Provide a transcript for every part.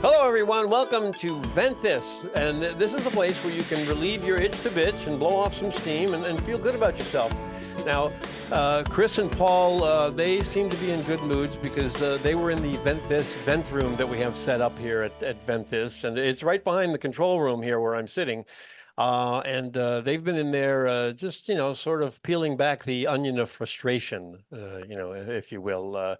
Hello, everyone. Welcome to Vent This. And this is a place where you can relieve your itch to bitch and blow off some steam and feel good about yourself. Now, Chris and Paul, they seem to be in good moods because they were in the Vent This vent room that we have set up here at Vent This. And it's right behind the control room here where I'm sitting. And they've been in there just, sort of peeling back the onion of frustration, if you will.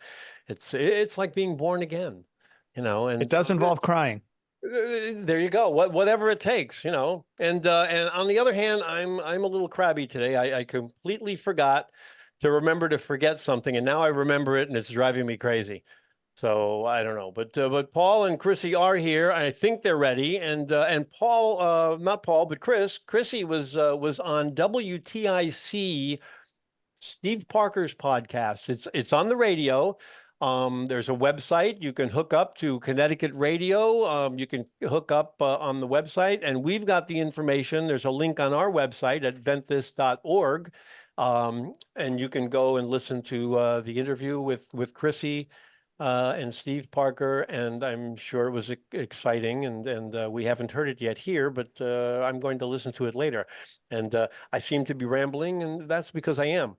It's like being born again. And It does involve crying. there you go. Whatever it takes. And on the other hand, I'm a little crabby today. I completely forgot to remember to forget something, and now I remember it, and it's driving me crazy. So I don't know, but Paul and Chrissy are here. I think they're ready, and Paul, not Paul, but Chrissy was on WTIC, Steve Parker's podcast. It's on the radio. There's a website you can hook up to Connecticut radio. You can hook up on the website, and we've got the information. There's a link on our website at venthis.org, and you can go and listen to the interview with Chrissy and Steve Parker, and I'm sure it was exciting, and we haven't heard it yet here, but I'm going to listen to it later. And I seem to be rambling, and that's because I am.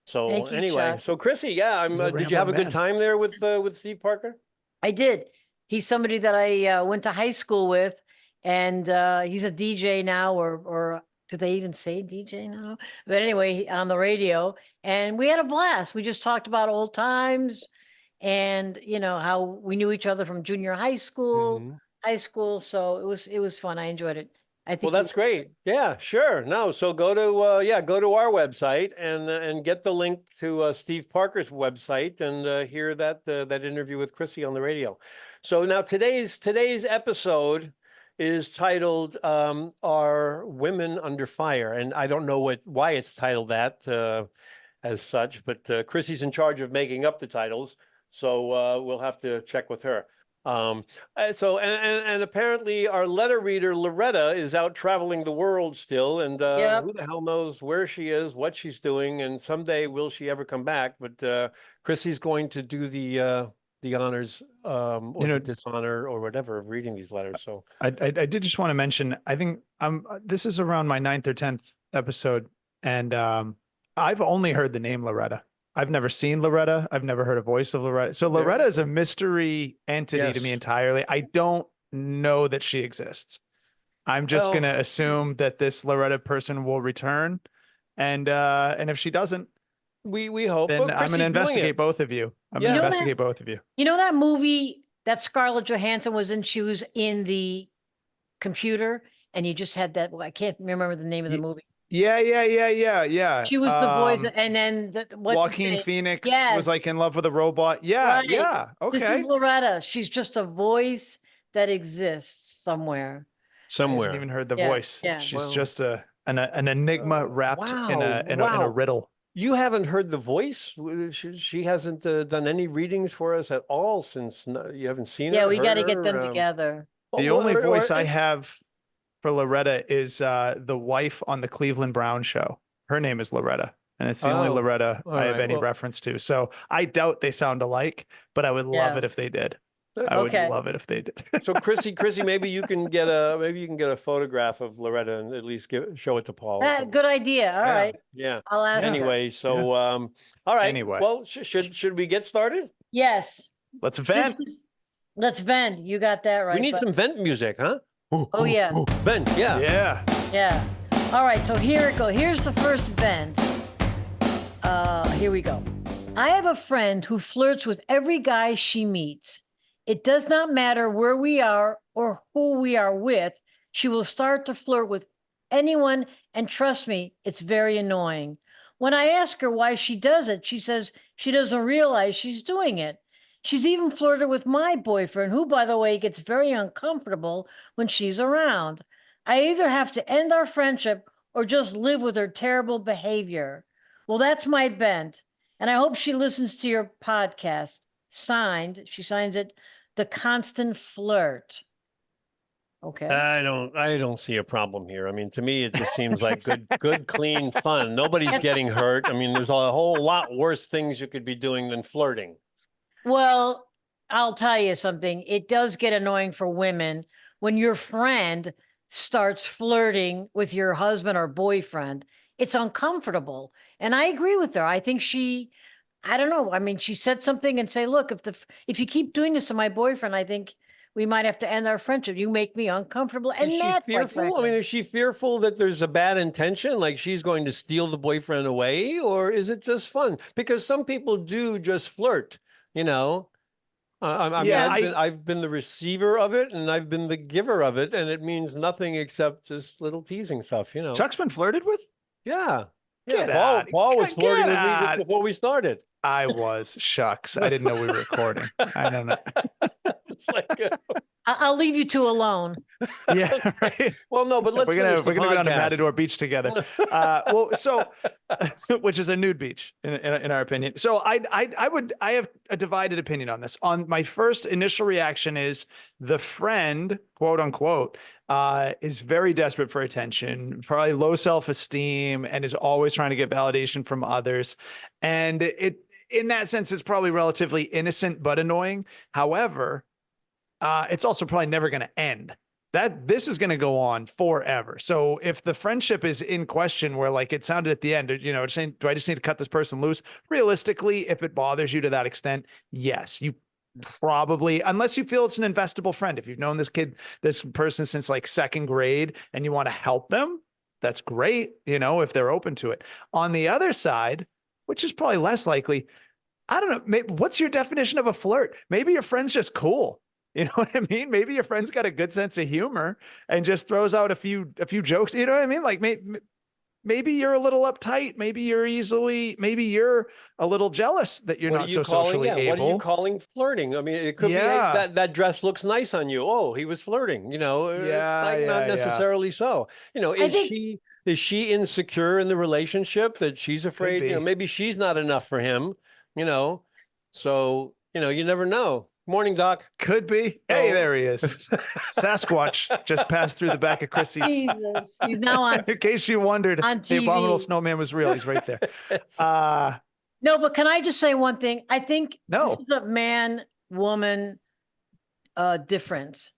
So Thank you, anyway, Chuck. so Chrissy, yeah, did you have a good time there with Steve Parker? I did. He's somebody that I went to high school with, and he's a DJ now, or do they even say DJ now? But anyway, on the radio, and we had a blast. We just talked about old times, and how we knew each other from junior high school, Mhm. high school. So it was fun. I enjoyed it. I think. Well, that's great. Yeah, sure. No, so go to our website and get the link to Steve Parker's website and hear that interview with Chrissy on the radio. So now today's episode is titled "Are Women Under Fire?" And I don't know why it's titled that as such, but Chrissy's in charge of making up the titles, so we'll have to check with her. And apparently our letter reader Loretta is out traveling the world still, and Yep. who the hell knows where she is, what she's doing, and someday will she ever come back? But Chrissy's going to do the honors or the dishonor or whatever of reading these letters. So I did just want to mention, I think this is around my 9th or 10th episode, and I've only heard the name Loretta. I've never seen Loretta. I've never heard a voice of Loretta. So Loretta is a mystery entity to me entirely. I don't know that she exists. I'm just going to assume that this Loretta person will return. And if she doesn't, we hope. Then I'm going to investigate both of you. I'm going to investigate both of you. You know that movie that Scarlett Johansson was in? She was in the computer, and you just had that. Well, I can't remember the name of the movie. Yeah. She was the voice, and then Joaquin Phoenix was like in love with a robot. Yeah, right. yeah. Okay. This is Loretta. She's just a voice that exists somewhere. I haven't even heard the voice. Yeah. She's just an enigma wrapped in a riddle. You haven't heard the voice? She hasn't done any readings for us at all since you haven't seen her? Yeah, we got to get them together. The only voice I have for Loretta is the wife on the Cleveland Brown show. Her name is Loretta, and it's the only Loretta I have any reference to. So I doubt they sound alike, but I would love it if they did. I would love it if they did. So Chrissy, maybe you can get a photograph of Loretta and at least show it to Paul. Good idea. All right. Yeah. I'll ask anyway, her. So all right. Anyway. Well, should we get started? Yes. Let's vent. Let's vent. You got that right. We need some vent music, huh? Oh yeah. Vent. Yeah. Yeah. All right. So here it goes. Here's the first vent. Here we go. I have a friend who flirts with every guy she meets. It does not matter where we are or who we are with. She will start to flirt with anyone, and trust me, it's very annoying. When I ask her why she does it, she says she doesn't realize she's doing it. She's even flirted with my boyfriend, who, by the way, gets very uncomfortable when she's around. I either have to end our friendship or just live with her terrible behavior. Well, that's my bent, and I hope she listens to your podcast. Signed, she signs it, The Constant Flirt. Okay. I don't see a problem here. I mean, to me, it just seems like good, clean fun. Nobody's getting hurt. I mean, there's a whole lot worse things you could be doing than flirting. Well, I'll tell you something. It does get annoying for women when your friend starts flirting with your husband or boyfriend. It's uncomfortable. And I agree with her. I think I don't know. I mean, she said something and say, look, if you keep doing this to my boyfriend, I think we might have to end our friendship. You make me uncomfortable Is and she mad. quite fearful? I mean, frankly. is she fearful that there's a bad intention, like she's going to steal the boyfriend away, or is it just fun? Because some people do just flirt, you know. I mean, Yeah, I've been the receiver of it, and I've been the giver of it, and it means nothing except just little teasing stuff, you know. Chuck's been flirted with? Yeah, yeah. Get out. Paul was flirting Get with me just out. before we started. I was. Shucks. I didn't know we were recording. I don't know. It's like, I'll leave you two alone. Yeah, right. well, no, but let's We're gonna finish the go down to podcast. Matador Beach together. Well, so which is a nude beach in our opinion. So I have a divided opinion on this. On my first initial reaction is the friend, quote unquote, is very desperate for attention, probably low self-esteem, and is always trying to get validation from others. And in that sense, it's probably relatively innocent but annoying. However, it's also probably never going to end. This is going to go on forever. So if the friendship is in question, where like it sounded at the end, you know, saying, do I just need to cut this person loose? Realistically, if it bothers you to that extent, yes, you probably, unless you feel it's an investable friend. If you've known this person since like second grade and you want to help them, that's great. You know, if they're open to it. On the other side, which is probably less likely, I don't know. Maybe, what's your definition of a flirt? Maybe your friend's just cool. You know what I mean? Maybe your friend's got a good sense of humor and just throws out a few jokes. You know what I mean? Like maybe you're a little uptight. Maybe you're a little jealous that you're not so socially able. What are you calling flirting? I mean, it could be, hey, that dress looks nice on you. Oh, he was flirting. You know, it's not necessarily so. You know, is she insecure in the relationship that she's afraid? You know, maybe she's not enough for him. You know, so you know, you never know. Morning, Doc. Could be. Hey, there he is. Sasquatch just passed through the back of Chrissy's. Jesus. He's now on. In case you wondered, on the abominable TV. snowman was real. He's right there. No, but can I just say one thing? I think No. this is a man-woman difference.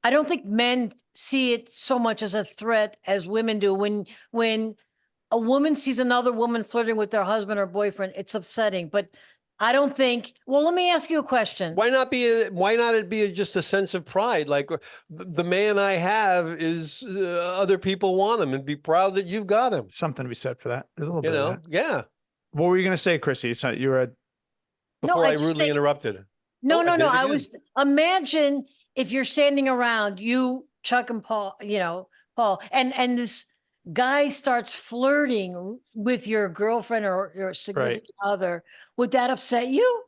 I don't think men see it so much as a threat as women do. When a woman sees another woman flirting with their husband or boyfriend, it's upsetting. But I don't think. Well, let me ask you a question. Why not it be just a sense of pride? Like the man I have is other people want him, and be proud that you've got him. Something to be said for that. There's a little bit of that. Yeah. What were you going to say, Chrissy? It's not, you were. Before I rudely interrupted. No. I was imagine if you're standing around, you, Chuck, and Paul. You know, Paul, and this guy starts flirting with your girlfriend or your significant other, would that upset you?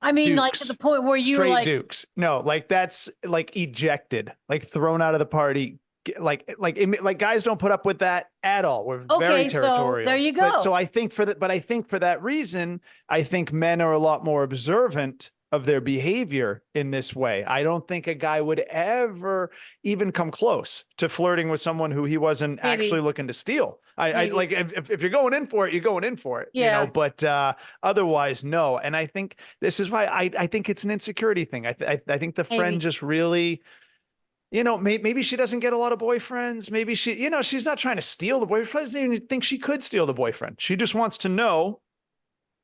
I mean, Dukes. like to the point where you like Dukes. No, like that's like ejected, like thrown out of the party. Like guys don't put up with that at all. We're very territorial. So there you go. So I think for that reason, I think men are a lot more observant of their behavior in this way. I don't think a guy would ever even come close to flirting with someone who he wasn't actually looking to steal. I like if you're going in for it, you're going in for it. Yeah. You know, but otherwise, no. And I think this is why I think it's an insecurity thing. I think the friend just really, you know, maybe she doesn't get a lot of boyfriends. Maybe she, you know, she's not trying to steal the boyfriend. She doesn't even think she could steal the boyfriend. She just wants to know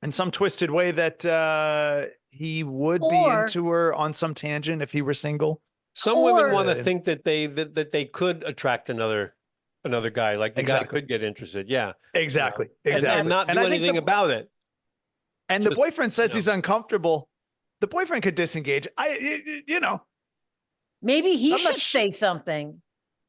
in some twisted way that he would be into her on some tangent if he were single. Some women want to think that they could attract another guy, like the guy could get interested. Yeah, exactly. And not do anything about it. And the boyfriend says he's uncomfortable. The boyfriend could disengage. You know, maybe he should say something.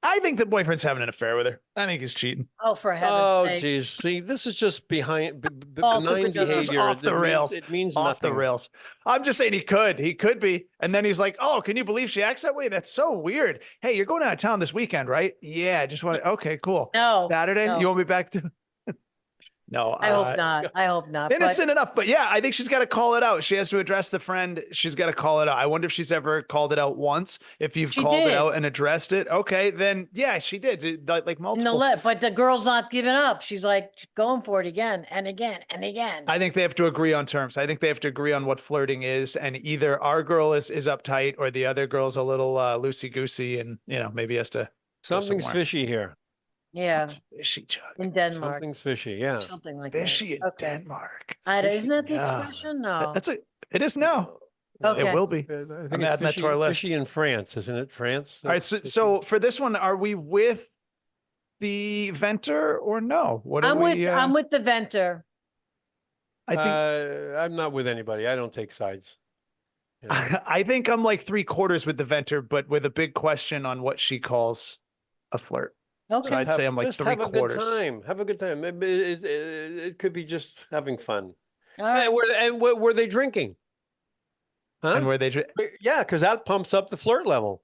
I think the boyfriend's having an affair with her. I think he's cheating. Oh, for heaven's sake. Oh, geez. See, this is just benign behavior. Off the rails. It means off nothing. the rails. I'm just saying he could be. And then he's like, oh, can you believe she acts that way? That's so weird. Hey, you're going out of town this weekend, right? Yeah, I just want to, okay, cool. No. Saturday? No. You want me back to? No, I hope not. I hope not. But innocent enough, but yeah, I think she's got to call it out. She has to address the friend. She's got to call it out. I wonder if she's ever called it out once. If you've She called it did. out and addressed it, okay, then yeah, she did. Like in the multiple. but the girl's not giving up. She's like going for it again and again and again. I think they have to agree on terms. I think they have to agree on what flirting is, and either our girl is uptight or the other girl's a little loosey goosey, and maybe has to. Something's somewhere. fishy here. Yeah, Something's fishy, Chuck. in Denmark, Something's fishy. Yeah. something like Fishy in that. Okay. Denmark. Isn't that the Yeah. expression? No. It is now. Okay. It will be. I think I'm it's adding that fishy, to our list. fishy in France, isn't it? France. All right. So for this one, are we with the venter or no? What are we? I'm with the venter. I think I'm not with anybody. I don't take sides. You know? I think I'm like 3/4 with the venter, but with a big question on what she calls a flirt. Okay. I'd say I'm like just have a good 3/4. time. Have a good time. Maybe it could be just having fun. All right. And were they drinking? Huh? And where they Yeah, because that pumps up the flirt level.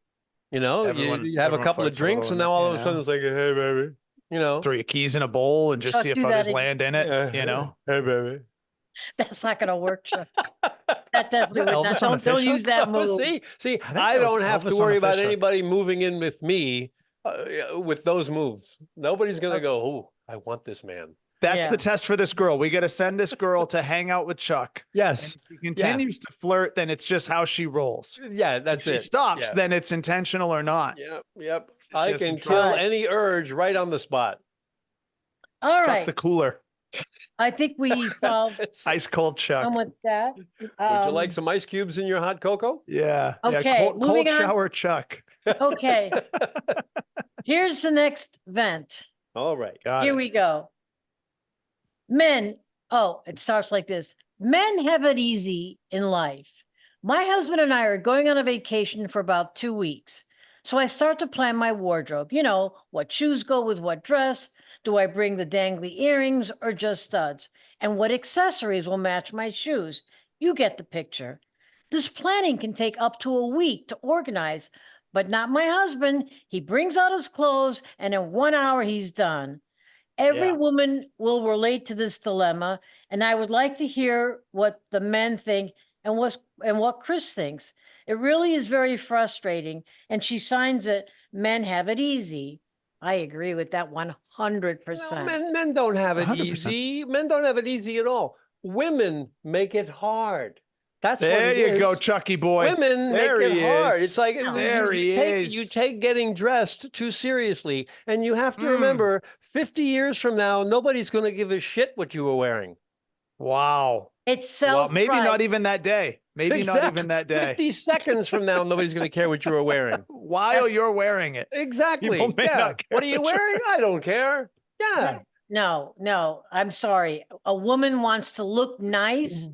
You know, you have a everyone couple of flirts a drinks, little and in now it, all you of a sudden know? it's like, hey, baby. You know, throw your keys in a bowl and just Chuck, see if do that others again. land in it. Hey, baby. That's not going to work, Chuck. That definitely would not. Elvis on a Don't fish use that move. See, think I that was don't have Elvis to on worry a about fish hook. anybody moving in with me with those moves. Nobody's gonna Okay. go, oh, I want this man. That's Yeah. the test for this girl. We got to send this girl to hang out with Chuck. Yes. And if she continues to flirt, then it's just how she rolls. Yeah, that's if she it. stops, Yeah. then it's intentional or not. Yep. She I has can control. kill any urge right on the spot. All Chuck right. the cooler. I think we solved Ice cold Chuck. some with that. Would you like some ice cubes in your hot cocoa? Yeah. Okay, Cold moving on. shower Chuck. Okay. Here's the next vent. All right. Got Here it. we go. Men, it starts like this. Men have it easy in life. My husband and I are going on a vacation for about 2 weeks. So I start to plan my wardrobe. You know, what shoes go with what dress? Do I bring the dangly earrings or just studs? And what accessories will match my shoes? You get the picture. This planning can take up to a week to organize, but not my husband. He brings out his clothes and in 1 hour he's done. Every Yeah. woman will relate to this dilemma, and I would like to hear what the men think and what Chris thinks. It really is very frustrating, and she signs it, men have it easy. I agree with that 100%. Men don't have it 100%. easy. Men don't have it easy at all. Women make it hard. That's what There it you is. go, Chucky boy. Women There make it he hard. is. It's like There he is. you take getting dressed too seriously, and you have to Mm. remember, 50 years from now, nobody's going to give a shit what you were wearing. Wow. It's Well, self maybe not even that day. Maybe not even that day. 50 seconds from now, nobody's going to care what you were wearing. While you're wearing it. Exactly. People may Yeah. not care What are you what you're wearing? I don't care. Yeah. No, I'm sorry. A woman wants to look nice.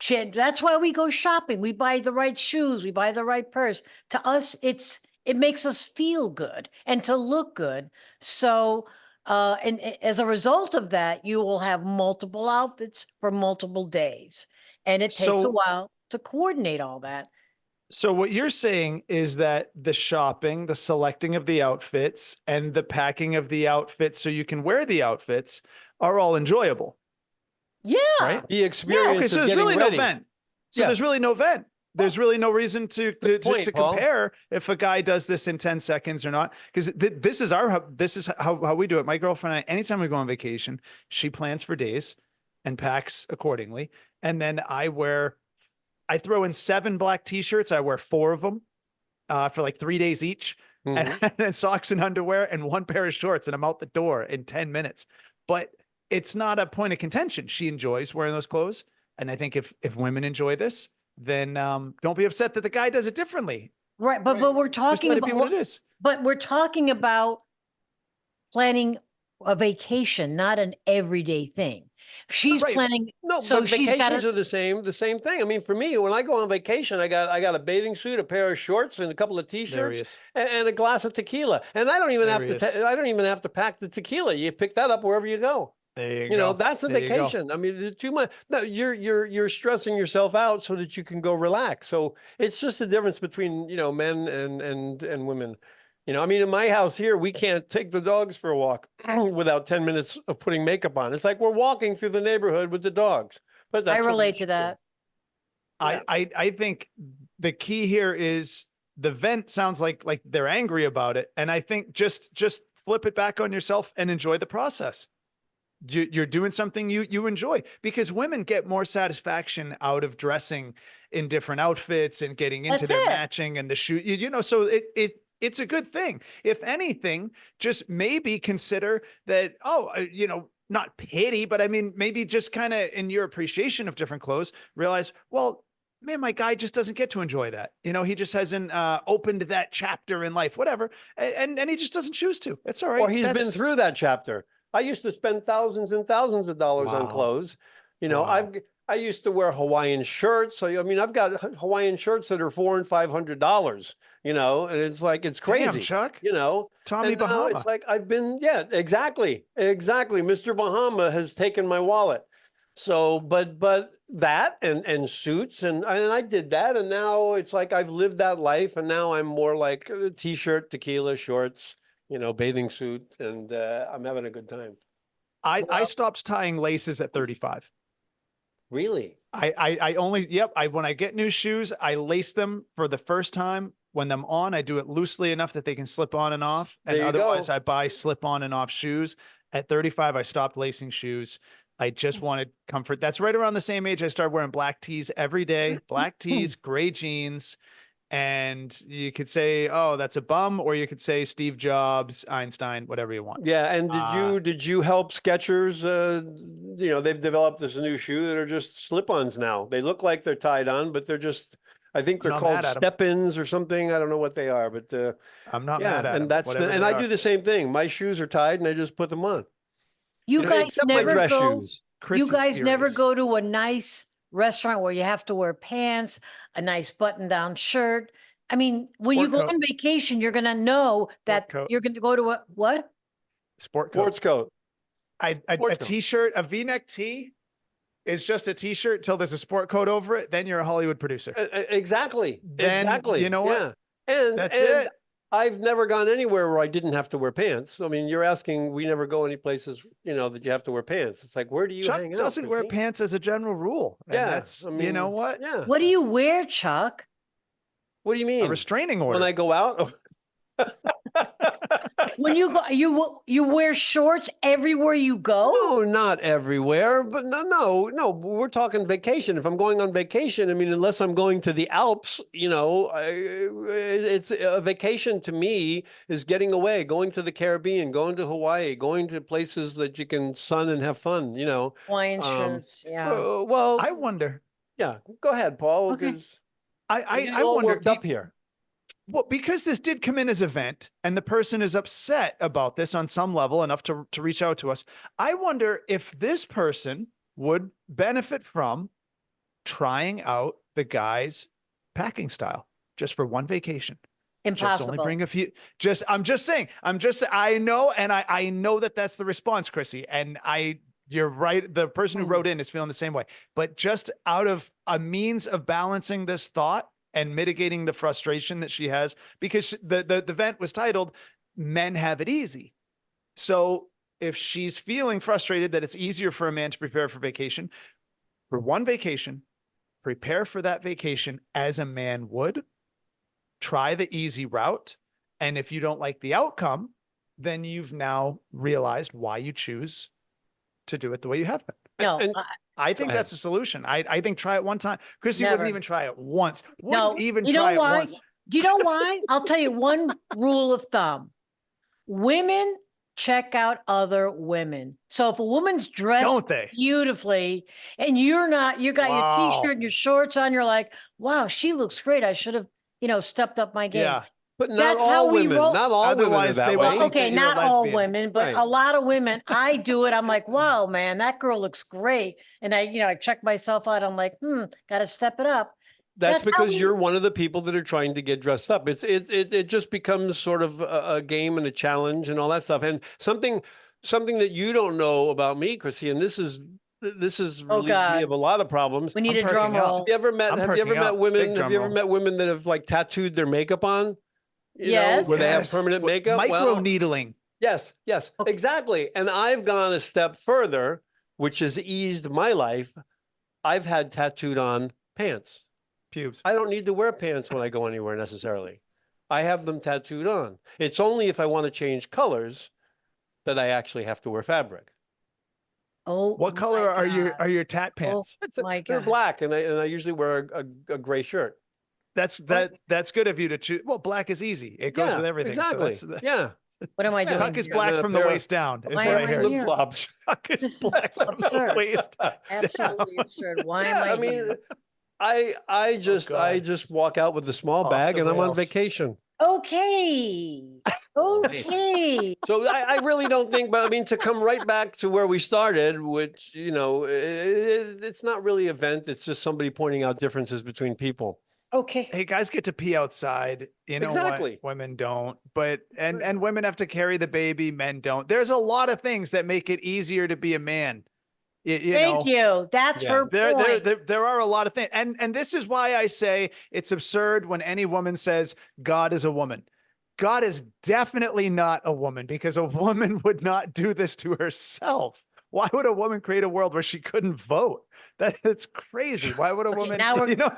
That's why we go shopping. We buy the right shoes. We buy the right purse. To us, it makes us feel good and to look good. So, and as a result of that, you will have multiple outfits for multiple days. And it takes a So- while to coordinate all that. So what you're saying is that the shopping, the selecting of the outfits, and the packing of the outfits so you can wear the outfits are all enjoyable, Yeah. right? The experience Okay, so of there's getting really ready. no vent. So Yeah. there's really no vent. There's really no reason to point, Paul. compare if a guy does this in 10 seconds or not. Because this is how we do it. My girlfriend and I, anytime we go on vacation, she plans for days and packs accordingly. And then I throw in 7 black t-shirts. I wear 4 of them for like 3 days each. Mhm. And then socks and underwear and 1 pair of shorts, and I'm out the door in 10 minutes. But it's not a point of contention. She enjoys wearing those clothes. And I think if women enjoy this, then don't be upset that the guy does it differently. Right. But we're Just talking let it about be what it is. But we're talking about planning a vacation, not an everyday thing. She's Right. planning. No, So but she's got vacations a- are the same thing. I mean, for me, when I go on vacation, I got a bathing suit, a pair of shorts, and a couple of There he t-shirts, is. and a glass of tequila. And I don't even There have he to. is. I don't even have to pack the tequila. You pick that up wherever you go. There You know, go. that's a There you go. vacation. I mean, too much. No, you're stressing yourself out so that you can go relax. So it's just the difference between men and women. You know, I mean, in my house here, we can't take the dogs for a walk without 10 minutes of putting makeup on. It's like we're walking through the neighborhood with the dogs. But I that's what we relate to should do. that. Yeah. I think the key here is the vent sounds like they're angry about it. And I think just flip it back on yourself and enjoy the process. You're doing something you enjoy, because women get more satisfaction out of dressing in different outfits and getting into That's their it. matching and the shoe, you know, so it's a good thing. If anything, just maybe consider that, you know, not pity, but I mean, maybe just kind of in your appreciation of different clothes, realize, well, man, my guy just doesn't get to enjoy that. You know, he just hasn't opened that chapter in life, whatever. And he just doesn't choose to. It's all right. Or he's been through that chapter. I used to spend thousands and thousands of dollars on Wow. clothes. You know, Wow. I used to wear Hawaiian shirts. So I mean, I've got Hawaiian shirts that are $400 and $500. You know, and it's like it's crazy. Damn, Chuck. You know, Tommy and now Bahama. it's like I've been, yeah, exactly. Mr. Bahama has taken my wallet. So, but that and suits and I did that, and now it's like I've lived that life, and now I'm more like a t-shirt, tequila, shorts, you know, bathing suit, and I'm having a good time. I stopped tying laces at 35. Really? I only, yep. When I get new shoes, I lace them for the first time. When I'm on, I do it loosely enough that they can slip on and off. And There you otherwise go. I buy slip on and off shoes. At 35, I stopped lacing shoes. I just wanted comfort. That's right around the same age I started wearing black tees every day, black tees, gray jeans. And you could say, oh, that's a bum, or you could say Steve Jobs, Einstein, whatever you want. Yeah, and did you help Skechers? You know, they've developed this new shoe that are just slip-ons now. They look like they're tied on, but they're just, I think they're not called mad at 'em. step-ins or something. I don't know what they are, but I'm not yeah, mad at and them, that's whatever and they I are. do the same thing. My shoes are tied, and I just put them on. You know, guys except my never dress go. shoes. Chrissy's You guys never furious. go to a nice restaurant where you have to wear pants, a nice button-down shirt. I mean, when you Sport go coat. on vacation, you're gonna know that coat. you're going to go to a what? Sport coat. Sports coat. A Sports coat. t-shirt, a V-neck tee is just a t-shirt till there's a sport coat over it. Then you're a Hollywood producer. Exactly. Then, exactly. you know what? Yeah. And That's and it. I've never gone anywhere where I didn't have to wear pants. I mean, you're asking, we never go any places, you know, that you have to wear pants. It's like, where do you Chuck hang out? doesn't wear Chrissy? pants as a general rule. And Yeah. that's, I you know mean, what? Yeah. What do you wear, Chuck? What do you A mean? restraining order. When I go out? When you go, you wear shorts everywhere you go? No, not everywhere, but no. We're talking vacation. If I'm going on vacation, I mean, unless I'm going to the Alps, you know, it's a vacation to me is getting away, going to the Caribbean, going to Hawaii, going to places that you can sun and have fun, you know. Hawaiian shirts, yeah. Well, I wonder. yeah, go ahead, Paul, Okay. because I all wonder. worked up here. Well, because this did come in as a vent and the person is upset about this on some level enough to reach out to us. I wonder if this person would benefit from trying out the guy's packing style just for one vacation. Just Impossible. only bring a few. I'm just saying, I know. And I know that that's the response, Chrissy. And you're right. The person who wrote in is feeling the same way, but just out of a means of balancing this thought and mitigating the frustration that she has, because the vent was titled Men Have It Easy. So if she's feeling frustrated that it's easier for a man to prepare for vacation, for one vacation, prepare for that vacation as a man would, try the easy route. And if you don't like the outcome, then you've now realized why you choose to do it the way you have been. No, And- I think ahead. that's a solution. I think try it one time. Chrissy Never. wouldn't even try it once. no. Wouldn't even You try know it why? once. Do you know why? I'll tell you one rule of thumb. Women check out other women. So if a woman's dressed Don't they? beautifully and you're not, you got Wow. your t-shirt and your shorts on, you're like, wow, she looks great. I should have, stepped up my game. Yeah. But not That's all how we women. roll. Not all women are Otherwise, that they way. will think Okay, that you're a not all lesbian. women, but Right. a lot of women. I do it. I'm like, wow, man, that girl looks great. And I check myself out. I'm like, got to step it up. That's That's how because we- you're one of the people that are trying to get dressed up. It just becomes sort of a game and a challenge and all that stuff. And something that you don't know about me, Chrissy, and this is relieved me God. of a lot of problems. We need I'm a drum perking up. roll. Have you ever met I'm have you ever perking met up. women? Big Have you ever drum met women that have like tattooed their makeup on? you know, Yes. where they have Yes. permanent What- makeup. Micro Well, needling. yes, Okay. exactly. And I've gone a step further, which has eased my life. I've had tattooed on pants. Pubes. I don't need to wear pants when I go anywhere necessarily. I have them tattooed on. It's only if I want to change colors that I actually have to wear fabric. Oh, What my color are God. your tat pants? My They're God. black, and I usually wear a gray shirt. That's good of you to choose. Well, black is easy. It goes Yeah, with everything. exactly. So that's Yeah. What am I doing? Puck is here? black And a from the pair of- waist down. Is Why what am I I hear. here? Flip flops. Puck is This is black from the absurd. waist down. Absolutely absurd. Why am Yeah, I I mean, here? I God. just walk out with a small Off bag the and I'm on rails. vacation. Okay. Okay. So I really don't think, but I mean, to come right back to where we started, which, you know, it's not really an event. It's just somebody pointing out differences between people. Okay. Hey, guys get to pee outside. You know Exactly. what? Women don't. But and women have to carry the baby. Men don't. There's a lot of things that make it easier to be a man. You Thank know, you. That's Yeah. her point. there are a lot of things. And this is why I say it's absurd when any woman says God is a woman. God is definitely not a woman, because a woman would not do this to herself. Why would a woman create a world where she couldn't vote? That's crazy. Why would a Okay, woman, now we're- you know?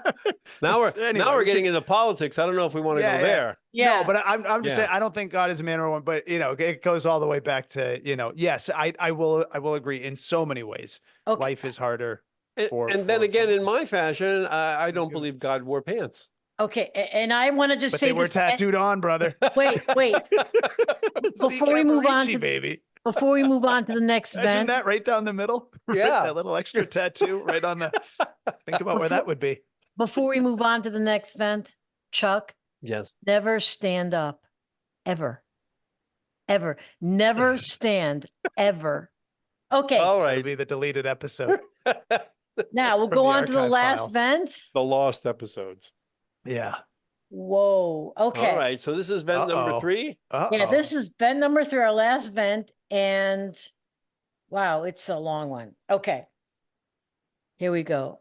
Now we're Anyway, now we're we getting could- into politics. I don't know if we want to Yeah, go yeah. there. Yeah. No, but I'm just Yeah. saying I don't think God is a man or a woman, but you know, it goes all the way back to, you know, yes, I will agree in so many ways. Okay. Life is harder. And, For- and then for- again, for- in my fashion, I don't you. believe God wore pants. Okay. And I want to just But say they were this. tattooed on, brother. Wait. See Before we move on Cavaricci, to baby. before we move on to the next Imagine event. that right down the middle. Right, Yeah. that little extra tattoo right on the. Think about where that Before- would be. Before we move on to the next event, Chuck, Yes. never stand up. Ever. Ever. Never stand. Ever. Okay. All That'll right. be the deleted episode. Now we'll from go the on to the archive last files. vent. The lost episodes. Yeah. Whoa. Okay. All right. So this is vent number Uh-oh. 3. Yeah, this is vent number 3, our last vent. And wow, it's a long one. Okay. Here we go.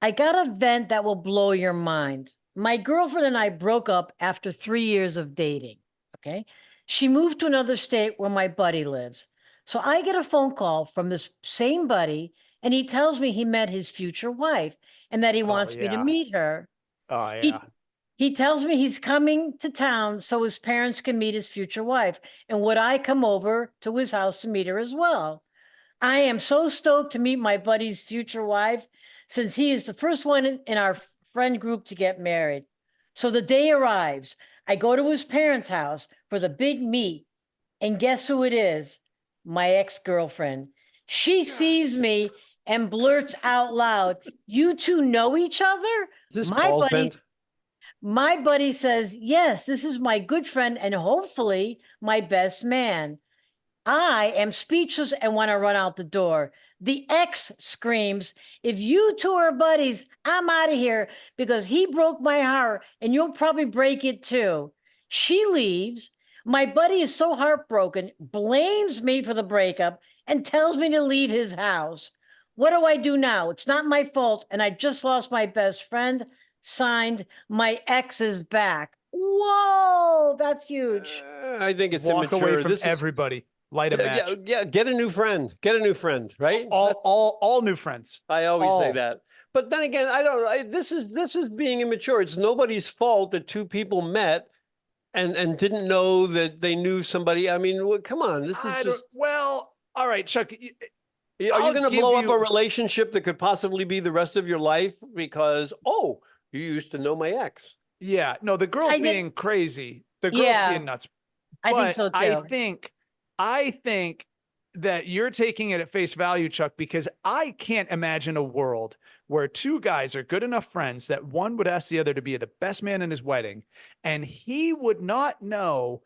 I got a vent that will blow your mind. My girlfriend and I broke up after 3 years of dating. Okay. She moved to another state where my buddy lives. So I get a phone call from this same buddy, and he tells me he met his future wife and that he wants me to yeah. meet her. Oh He- yeah. He tells me he's coming to town so his parents can meet his future wife. And would I come over to his house to meet her as well? I am so stoked to meet my buddy's future wife, since he is the first one in our friend group to get married. So the day arrives. I go to his parents' house for the big meet. And guess who it is? My ex-girlfriend. She sees me and blurts out loud, "You two know each other?" This My Paul's buddy- vent. My buddy says, "Yes, this is my good friend and hopefully my best man." I am speechless and want to run out the door. The ex screams, "If you two are buddies, I'm out of here because he broke my heart and you'll probably break it too." She leaves. My buddy is so heartbroken, blames me for the breakup, and tells me to leave his house. What do I do now? It's not my fault, and I just lost my best friend. Signed, my ex is back. Whoa, that's huge. I think it's Walk immature. away from This is- everybody. Light a match. yeah, get a new friend. Get a new friend, right? That's- All new friends. I always say all. that. But then again, I don't. This is being immature. It's nobody's fault that two people met and didn't know that they knew somebody. I mean, come on. This is I just. don't, well, all right, Chuck. Are you I'll going to give blow up you- a relationship that could possibly be the rest of your life because you used to know my ex? Yeah, no, the girl's I think- being crazy. The girl's Yeah, being nuts. I think But so too. I think that you're taking it at face value, Chuck, because I can't imagine a world where two guys are good enough friends that one would ask the other to be the best man in his wedding, and he would not know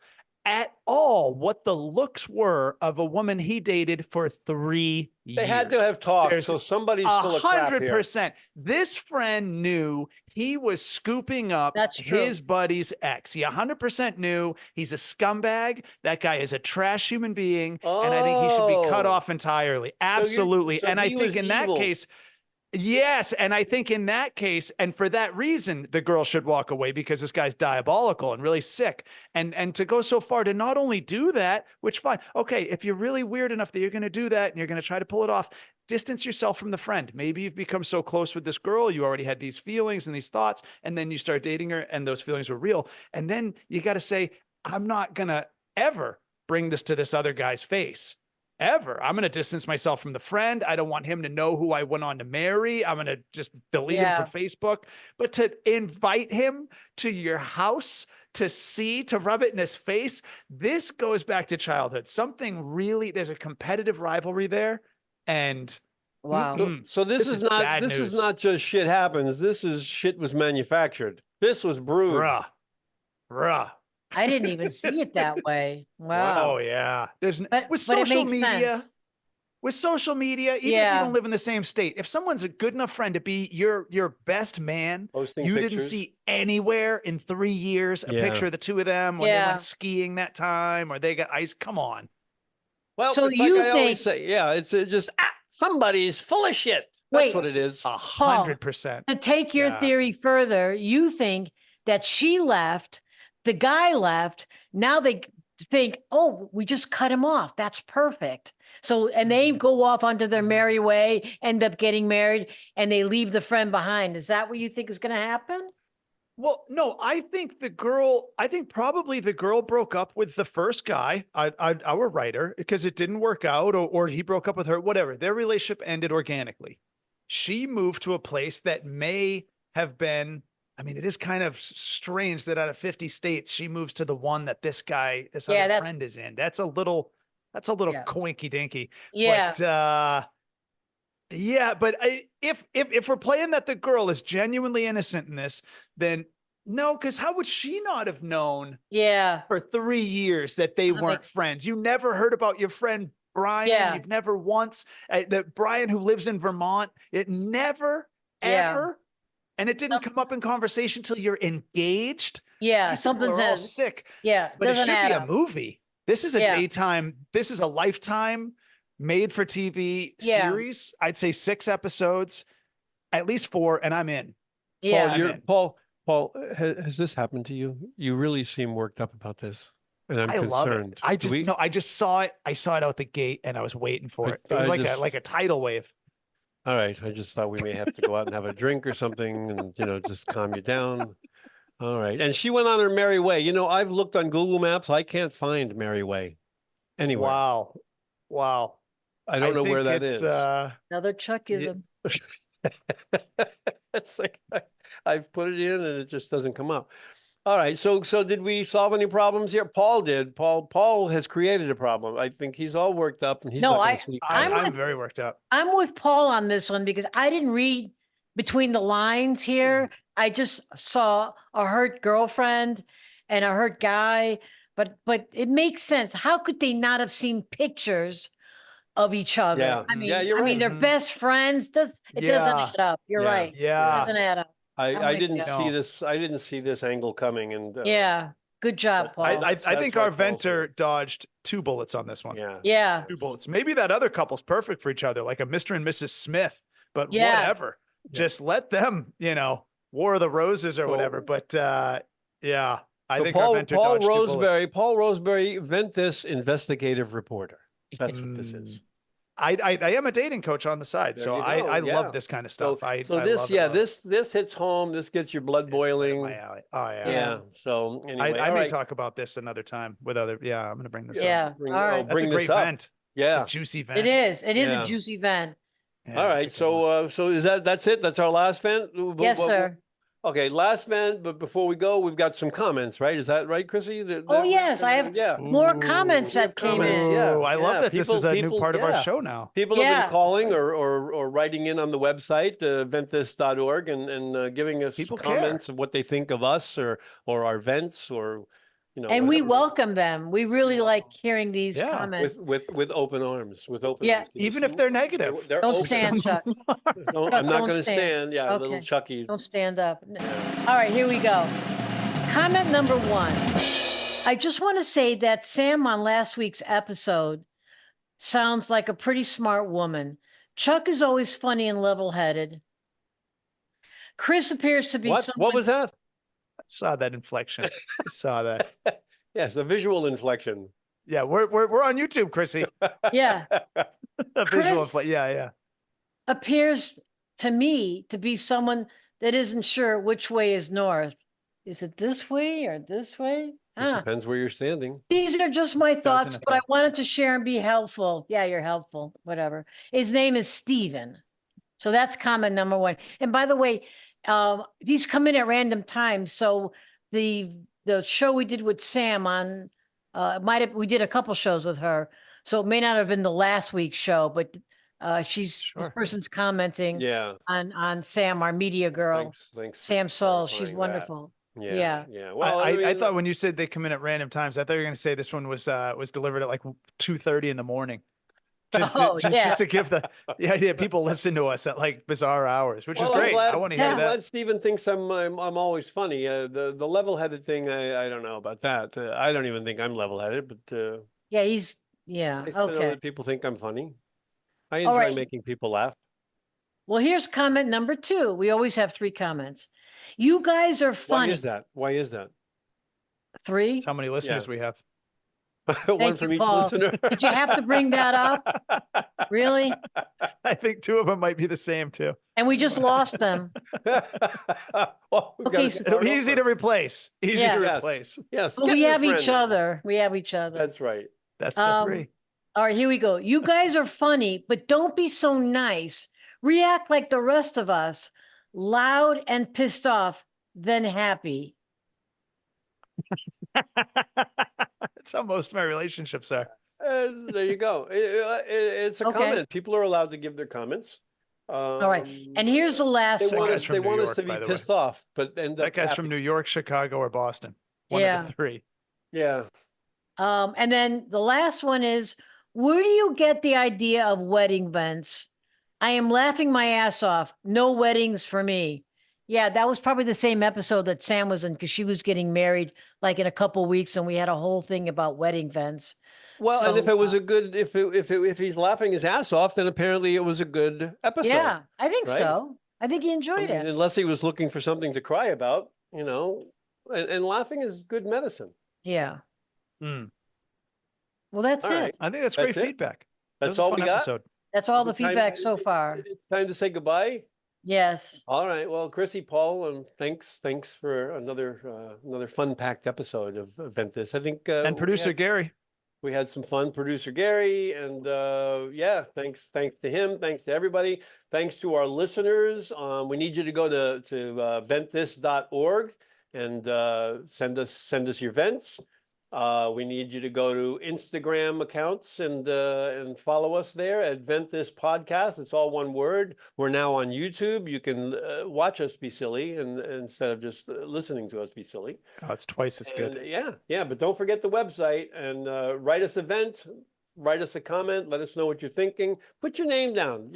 at all what the looks were of a woman he dated for 3 years. They had to have talked, There's so somebody's full of crap here. 100%. This friend knew he was scooping up That's true. his buddy's ex. He 100% knew he's a scumbag. That guy is a trash human being, and I think he should be cut Oh. off entirely. Absolutely. so and I he think was in that evil. case, Yes, and I think in that case, and for that reason, the girl should walk away because this guy's diabolical and really sick. And to go so far to not only do that, which fine, okay, if you're really weird enough that you're going to do that and you're going to try to pull it off, distance yourself from the friend. Maybe you've become so close with this girl, you already had these feelings and these thoughts, and then you start dating her, and those feelings were real. And then you got to say, I'm not going to ever bring this to this other guy's face. Ever. I'm going to distance myself from the friend. I don't want him to know who I went on to marry. I'm going to just delete him from Facebook. But to invite him to your house to rub it in his face, this goes back to childhood. Something really, there's a competitive rivalry there. And Wow. So this is not bad this news. is not just shit happens. This is shit was manufactured. This was brewed. Bruh. I didn't even see it that way. Wow. Oh yeah. With But it social makes media, sense. with social media, even if you Yeah. don't live in the same state, if someone's a good enough friend to be your best man, Posting you didn't pictures. see anywhere in 3 years a Yeah. picture of the two of them when they Yeah. went skiing that time or they got ice. Come on. Well, So it's like you I always think- say, yeah, it's just somebody's full of shit. That's what Wait. it is. 100%. To take your Yeah. theory further, you think that she left, the guy left. Now they think, oh, we just cut him off. That's perfect. So, and they go off onto their merry way, end up getting married, and they leave the friend behind. Is that what you think is going to happen? Well, no, I think probably the girl broke up with the first guy, our writer, because it didn't work out, or he broke up with her, whatever. Their relationship ended organically. She moved to a place that may have been, I mean, it is kind of strange that out of 50 states, she moves to the one that this Yeah, other friend is in. That's a little Yeah. coinky dinky. Yeah. But yeah, but if we're playing that the girl is genuinely innocent in this, then no, because how would she not have known Yeah. for 3 years that they Doesn't make weren't friends? You never heard about your friend Brian. Yeah. You've never once that Brian who lives in Vermont. It never Yeah. ever, and it didn't come up in conversation till you're engaged. Yeah. These people Something are all says, sick, yeah. but it Doesn't should add be a up. movie. This is a Yeah. daytime. This is a Lifetime made for TV Yeah. series. I'd say 6 episodes, at least 4, and I'm in. Yeah. Paul, I'm in. Paul, has this happened to you? You really seem worked up about this, and I'm I love concerned. it. I Do just we- no, I just saw it. I saw it out the gate, and I was waiting for it. It was like a tidal wave. All right, I just thought we may have to go out and have a drink or something, and just calm you down. All right, and she went on her merry way. I've looked on Google Maps. I can't find Merry Way anywhere. Wow. I don't know where think that it's, is. Another Chuckism. It's like I've put it in and it just doesn't come up. All right, so did we solve any problems here? Paul did. Paul has created a problem. I think he's all worked up and he's No, not going I- to sleep. I'm tonight. I'm very worked up. I'm with Paul on this one because I didn't read between the lines here. I just saw a hurt girlfriend and a hurt guy, but it makes sense. How could they not have seen pictures of each other? Yeah. I mean, Yeah, you're they're right. best friends. Doesn't Yeah. add up. You're Yeah. right. It Yeah. doesn't add up. I'm I with didn't you. see No. this. I didn't see this angle coming. And Yeah. Good job, but Paul. I That's think why our Paul's venter here. dodged 2 bullets on this one. yeah. Yeah. 2 bullets. Maybe that other couple's perfect for each other, like a Mr. and Mrs. Smith, but Yeah. whatever. Yeah. Just let them, War of the Roses or Well- whatever. But yeah, I So think our venter dodged 2 bullets. Paul Roseberry, Ventus investigative reporter. That's what this is. I am a dating coach on the side, There so you I go, yeah. love this kind of stuff. I So love this hits home. This gets your blood It's right up boiling. my alley. Oh yeah. Yeah. So anyway, I all may right. talk about this another time with other. Yeah, I'm gonna bring this up. Yeah. Bring- All oh, right. That's a bring great this up. vent. Yeah. It's a juicy vent. It is. It is Yeah. a juicy vent. Yeah, All that's a right. good So one. so is that's it? That's our last vent? Yes, sir. Okay, last vent. But before we go, we've got some comments, right? Is that right, Chrissy? Oh, yes, I have- Yeah. More Ooh. comments that came comments, in. yeah. Ooh, I love that this is a new People- part of yeah. our show now. People have Yeah. been calling or writing in on the website, ventus.org, and giving us People care. comments of what they think of us or our vents or And we whatever. welcome them. We really like hearing these Yeah. comments. with open arms, with open Yeah. arms. Can you Even see if they're them? negative. They're Don't open. stand, Chuck. No, I'm not Don't going to stand. stand. Yeah, little Okay. Chucky. Don't stand up. All right, here we go. Comment number 1. I just want to say that Sam on last week's episode sounds like a pretty smart woman. Chuck is always funny and level-headed. Chris appears to be What? someone. What was that? I saw that inflection. I saw that. Yes, a visual inflection. Yeah, we're on YouTube, Chrissy. Yeah. A visual Chris- inflection. Yeah. Appears to me to be someone that isn't sure which way is north. Is it this way or this way? It depends where you're standing. These are just my thoughts, Doesn't but I it? wanted to share and be helpful. Yeah, you're helpful, whatever. His name is Steven. So that's comment number one. And by the way, these come in at random times. So the show we did with Sam on, we did a couple shows with her. So it may not have been the last week's show, but this Sure. person's commenting Yeah. on Sam, our media girl, Thanks. for Sam Saul. She's clarifying that. wonderful. Yeah. Yeah. Well, I mean, thought when you said they come in at random times, I thought you were going to say this one was delivered at like 2:30 in the morning. Just to give the idea people listen to us at like bizarre hours, which is well, I'm great. glad- I want to yeah. hear I'm that. glad Steven thinks I'm always funny. The level-headed thing, I don't know about that. I don't even think I'm level-headed, but Yeah, nice to know okay. that people think I'm funny. I All enjoy right. making people laugh. Well, here's comment number 2. We always have 3 comments. You guys are Why funny. is that? Why is that? 3. That's how many listeners we have. One Thank from you, each Paul. listener. Did you have to bring that up? Really? I think 2 of them might be the same too. And we just lost them. Well, we've Okay, gotta so- start It'll be easy to over. replace. Easy Yeah. to Yes. replace. Yes, But get we new have each friends. other. We have each other. That's right. That's the Um, 3. All right, here we go. You guys are funny, but don't be so nice. React like the rest of us, loud and pissed off, then happy. That's how most of my relationships are. There you go. It's a Okay. comment. People are allowed to give their comments. All right. And here's the last they That want one. guy's us. from They New want us York, to be by the way. pissed off, but end That up guy's happy. from New York, Chicago, or Boston. One Yeah. of the 3. Yeah. And then the last one is, where do you get the idea of wedding events? I am laughing my ass off. No weddings for me. Yeah, that was probably the same episode that Sam was in because she was getting married like in a couple weeks, and we had a whole thing about wedding events. Well, and if So, it was a good, if he's laughing his ass off, then apparently it was a good episode. Yeah, I think right? so. I think he I enjoyed mean, it. unless he was looking for something to cry about, and laughing is good medicine. Yeah. Mm. Well, that's All it. right. I think that's That's great it? feedback. That That's was a all fun we got. episode. That's all the Is it time- feedback so far. It's time to say goodbye. Yes. All right. Well, Chrissy, Paul, and thanks for another fun-packed episode of Event This. I think And producer Gary. we had some fun. Producer Gary, and thanks to him. Thanks to everybody. Thanks to our listeners. We need you to go to ventthis.org and send us your vents. We need you to go to Instagram accounts and follow us there at Vent This Podcast. It's all one word. We're now on YouTube. You can watch us be silly and instead of just listening to us be silly. Oh, it's twice as good. And, yeah. But don't forget the website and write us a vent. Write us a comment. Let us know what you're thinking. Put your name down.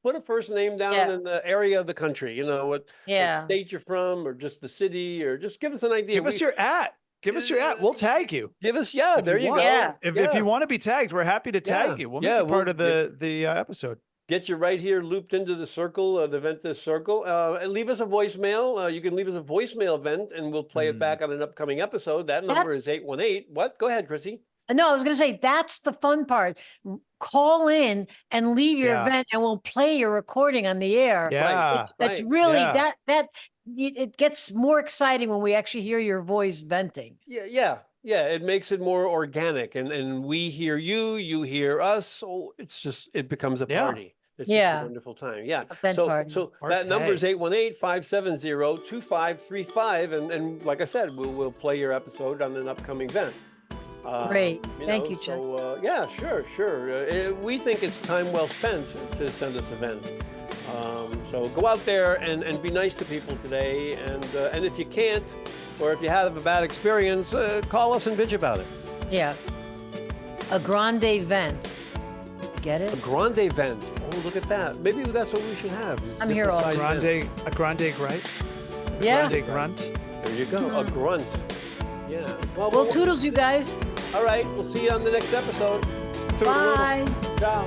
Put a first name down Yeah. in the area of the country. What Yeah. state you're from, or just the city, or just give us an idea. Give us your @. Give us your @. We'll tag you. Give us, If there you want. go. Yeah. If you want to be tagged, we're happy to tag Yeah. you. We'll Yeah, make you part we'll- of the episode. Get you right here looped into the circle, the Vent This circle. And leave us a voicemail. You can leave us a voicemail vent and we'll play it back on an upcoming episode. That number is 818. What? Go ahead, Chrissy. No, I was going to say that's the fun part. Call in and leave your Yeah. event, and we'll play your recording on the air. Yeah. It's right. really Yeah. it gets more exciting when we actually hear your voice venting. Yeah. It makes it more organic, and we hear you, you hear us. So it becomes a Yeah. party. It's just Yeah. a wonderful time. Yeah. A vent party. So Or that number is tag. 818-570-2535. And like I said, we'll play your episode on an upcoming event. Great. Thank you, Chuck. So, yeah, sure. We think it's time well spent to send us a vent. So go out there and be nice to people today. And if you can't, or if you have a bad experience, call us and bitch about it. Yeah. A grande vent. Get A it? grande vent. Oh, look at that. Maybe that's what we should have. is I'm here all different size vents. A grande gripe. A Yeah. grande grunt. There you go. A grunt. Yeah. Well, toodles, you guys. all right. We'll see you on the next episode. Bye. Ciao.